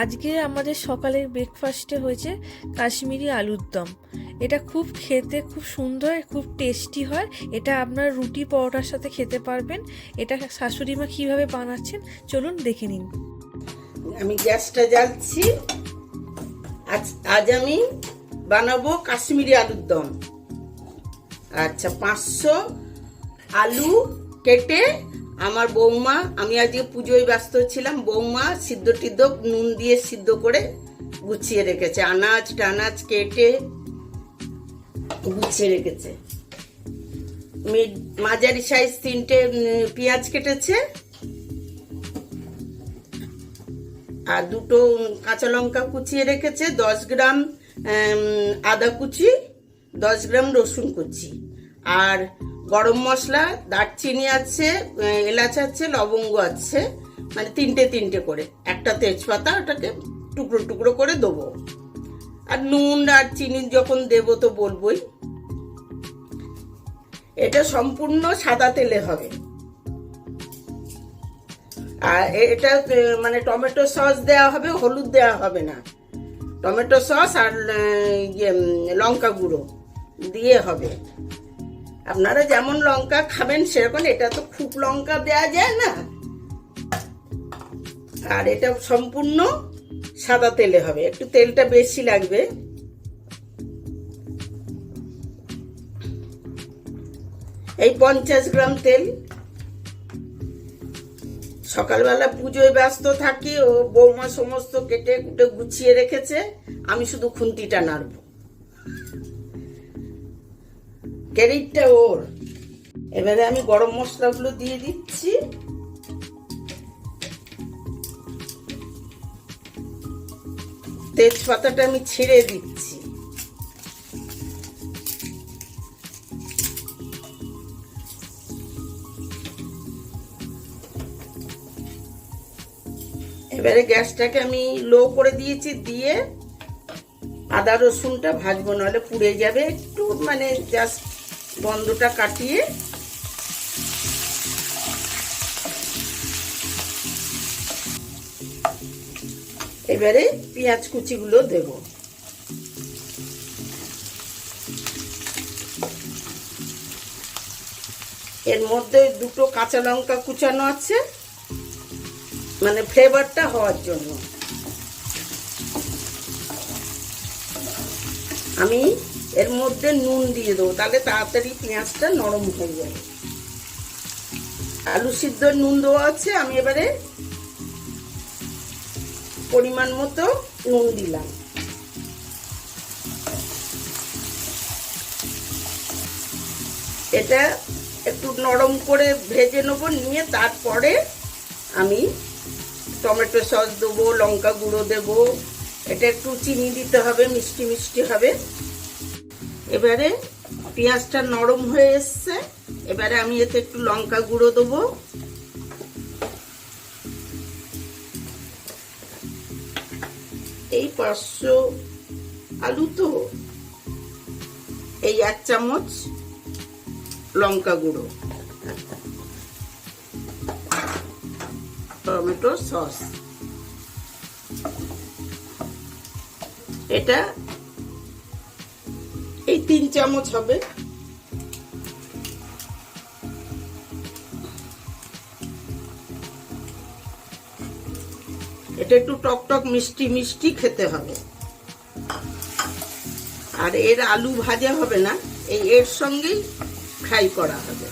আজকে আমাদের সকালের ব্রেকফাস্টে হয়েছে কাশ্মীরি আলুর দম। এটা খুব খেতে খুব সুন্দর, খুব টেস্টি হয়। এটা আপনার রুটি পরোটার সাথে খেতে পারবেন। এটা শাশুড়ি মা কীভাবে বানাচ্ছেন চলুন দেখে নিন। আমি গ্যাসটা জ্বালছি। আজ আমি বানাবো কাশ্মীরি আলুর দম। আচ্ছা, 500 আলু কেটে আমার বৌমা, আমি আজকে পুজোয় ব্যস্ত ছিলাম, বৌমা সিদ্ধ টিদ্ধ নুন দিয়ে সিদ্ধ করে গুছিয়ে রেখেছে। আনাজ টানাজ কেটে গুছিয়ে রেখেছে। মাঝারি সাইজ 3টে পেঁয়াজ কেটেছে, আর 2টো কাঁচা লঙ্কা কুচিয়ে রেখেছে, 10 গ্রাম আদা কুচি, 10 গ্রাম রসুন কুচি, আর গরম মশলা, দারচিনি আছে, এলাচ আছে, লবঙ্গ আছে, মানে 3টে করে, একটা তেজপাতা, ওটাকে টুকরো টুকরো করে দেবো। আর নুন আর চিনি যখন দেবো তো বলবোই। এটা সম্পূর্ণ সাদা তেলে হবে। আর এটা মানে টমেটো সস দেওয়া হবে, হলুদ দেওয়া হবে না। টমেটো সস আর লঙ্কা গুঁড়ো দিয়ে হবে। আপনারা যেমন লঙ্কা খাবেন সেরকম। এটা তো খুব লঙ্কা দেওয়া যায় না। আর এটা সম্পূর্ণ সাদা তেলে হবে, একটু তেলটা বেশি লাগবে। এই 50 গ্রাম তেল। সকালবেলা পুজোয় ব্যস্ত থাকি, ও বৌমা সমস্ত কেটে কুটে গুছিয়ে রেখেছে, আমি শুধু খুন্তিটা নাড়ব। ক্যারেটটা ওর। এবারে আমি গরম মশলাগুলো দিয়ে দিচ্ছি। তেজপাতাটা আমি ছিঁড়ে দিচ্ছি। এবারে গ্যাসটাকে আমি লো করে দিয়েছি, দিয়ে আদা রসুনটা ভাজবো, নাহলে পুড়ে যাবে। একটু মানে জাস্ট গন্ধটা কাটিয়ে এবারে পেঁয়াজ কুচিগুলো দেব। এর মধ্যে 2টো কাঁচা লঙ্কা কুচানো আছে, মানে ফ্লেভারটা হওয়ার জন্য। আমি এর মধ্যে নুন দিয়ে দেবো, তাহলে তাড়াতাড়ি পেঁয়াজটা নরম হয়ে যাবে। আলু সিদ্ধ নুন দেওয়া আছে, আমি এবারে পরিমাণ মতো নুন দিলাম। এটা একটু নরম করে ভেজে নেবো, নিয়ে তারপরে আমি টমেটো সস দেবো, লঙ্কা গুঁড়ো দেবো। এটা একটু চিনি দিতে হবে, মিষ্টি মিষ্টি হবে। এবারে পেঁয়াজটা নরম হয়ে এসছে, এবারে আমি এতে একটু লঙ্কা গুঁড়ো দেবো। এই 500 আলু তো, এই 1 চামচ লঙ্কা গুঁড়ো, টমেটো সস, এটা এই 3 চামচ হবে। এটা একটু টক টক মিষ্টি মিষ্টি খেতে হবে। আর এর আলু ভাজা হবে না, এর সঙ্গেই ফ্রাই করা হবে।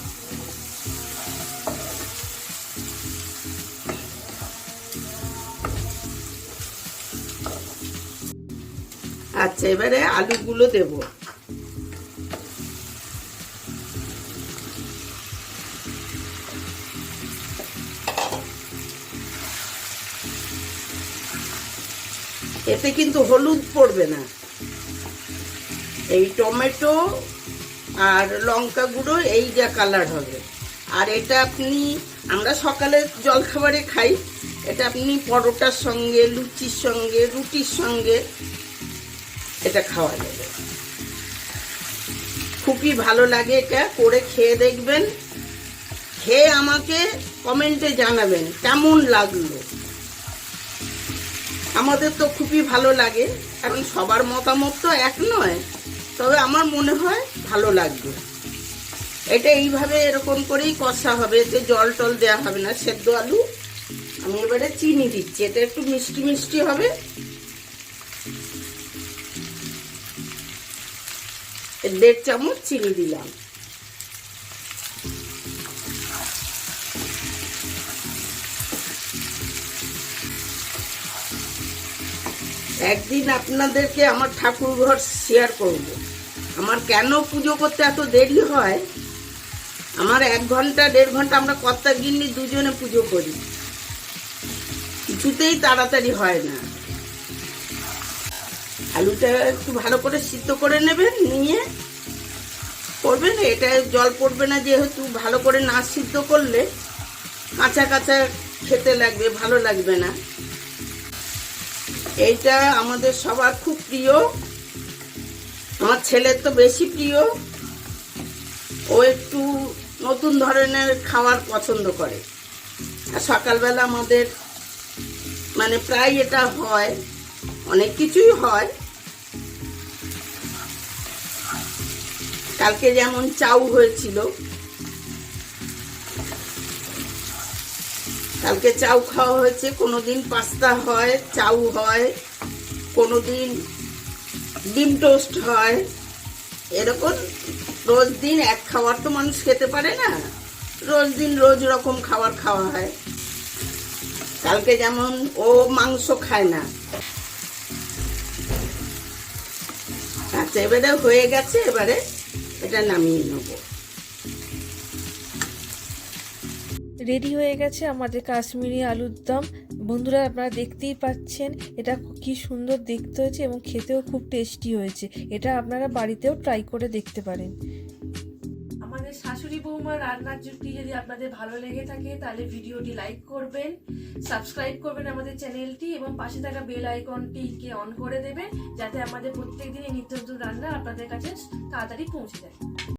আচ্ছা, এবারে আলুগুলো দেব। এতে কিন্তু হলুদ পড়বে না। এই টমেটো আর লঙ্কা গুঁড়ো এই যা কালার হবে। আর এটা আমরা সকালে জলখাবারে খাই, এটা আপনি পরোটার সঙ্গে, লুচির সঙ্গে, রুটির সঙ্গে এটা খাওয়া যাবে। খুবই ভালো লাগে, এটা করে খেয়ে দেখবেন। খেয়ে আমাকে কমেন্টে জানাবেন কেমন লাগলো। আমাদের তো খুবই ভালো লাগে। এখন সবার মতামত তো এক নয়, তবে আমার মনে হয় ভালো লাগবে। এটা এইভাবে এরকম করেই কষা হবে, এতে জল টল দেওয়া হবে না। সেদ্ধ আলু। আমি এবারে চিনি দিচ্ছি, এটা একটু মিষ্টি মিষ্টি হবে। 1.5 চামচ চিনি দিলাম। একদিন আপনাদেরকে আমার ঠাকুর ঘর শেয়ার করব। আমার কেন পুজো করতে এত দেরি হয়। আমার 1 ঘন্টা 1.5 ঘন্টা আমরা কর্তা গিন্নি দুজনে পুজো করি, কিছুতেই তাড়াতাড়ি হয় না। আলুটা একটু ভালো করে সিদ্ধ করে নেবেন, নিয়ে করবেন। এটা জল পড়বে না, যেহেতু ভালো করে না সিদ্ধ করলে কাঁচা কাঁচা খেতে লাগবে, ভালো লাগবে না। এইটা আমাদের সবার খুব প্রিয়, আমার ছেলের তো বেশি প্রিয়। ও একটু নতুন ধরনের খাবার পছন্দ করে। আর সকালবেলা আমাদের মানে প্রায় এটা হয়, অনেক কিছুই হয়। কালকে যেমন চাউ হয়েছিল, কালকে চাউ খাওয়া হয়েছে। কোনোদিন পাস্তা হয়, চাউ হয়, কোনোদিন ডিম টোস্ট হয়। এরকম রোজ দিন এক খাবার তো মানুষ খেতে পারে না, রোজ দিন রোজ রকম খাবার খাওয়া হয়। কালকে যেমন ও মাংস খায় না। আচ্ছা, এবারে হয়ে গেছে, এবারে এটা নামিয়ে নেব। রেডি হয়ে গেছে আমাদের কাশ্মীরি আলুর দম। বন্ধুরা, আপনারা দেখতেই পাচ্ছেন এটা কি সুন্দর দেখতে হয়েছে এবং খেতেও খুব টেস্টি হয়েছে। এটা আপনারা বাড়িতেও ট্রাই করে দেখতে পারেন। আমাদের শাশুড়ি বৌমার রান্নার জুটি যদি আপনাদের ভালো লেগে থাকে তাহলে ভিডিওটি লাইক করবেন, সাবস্ক্রাইব করবেন আমাদের চ্যানেলটি এবং পাশে থাকা বেল আইকনটিকে অন করে দেবেন, যাতে আমাদের প্রত্যেকদিনই নিত্য নতুন রান্না আপনাদের কাছে তাড়াতাড়ি পৌঁছে যায়।